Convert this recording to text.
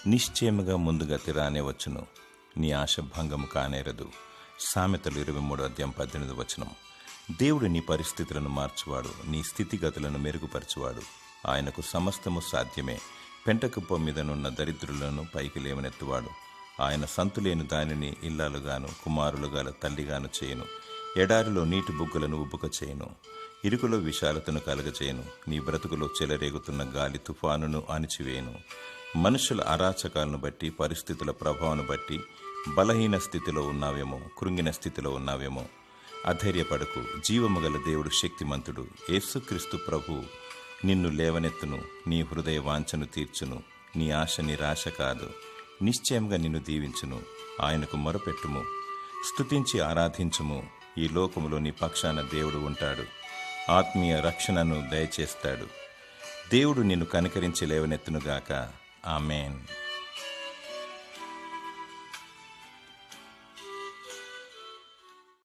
నిశ్చయముగా ముందుగతి రానే వచ్చును, నీ ఆశ భంగము కానేరదు. సామెతలు 23:18. దేవుడు నీ పరిస్థితులను మార్చువాడు, నీ స్థితిగతులను మెరుగుపరచువాడు. ఆయనకు సమస్తము సాధ్యమే. పెంటకుప్ప మీదనున్న దరిద్రులను పైకి లేవనెత్తువాడు. ఆయన సంతులేని దానిని ఇల్లాలుగాను కుమారులు గల తల్లిగాను చేయును. ఎడారిలో నీటి బుగ్గలను ఉబ్బుక చేయును, ఇరుకులో విశాలతను కలగచేయును. నీ బ్రతుకులో చెలరేగుతున్న గాలి తుఫానును అణిచివేయును. మనుషుల అరాచకాలను బట్టి, పరిస్థితుల ప్రభావాన్ని బట్టి బలహీన స్థితిలో ఉన్నావేమో, కృంగిన స్థితిలో ఉన్నావేమో, అధైర్యపడకు. జీవము గల దేవుడు శక్తిమంతుడు. యేసుక్రీస్తు ప్రభు నిన్ను లేవనెత్తును, నీ హృదయ వాంఛను తీర్చును. నీ ఆశ నిరాశ కాదు, నిశ్చయంగా నిన్ను దీవించును. ఆయనకు మొరపెట్టుము, స్తుతించి ఆరాధించుము. ఈ లోకములో నీ పక్షాన దేవుడు ఉంటాడు, ఆత్మీయ రక్షణను దయచేస్తాడు. దేవుడు నిన్ను కనికరించి లేవనెత్తునుగాక. ఆమేన్.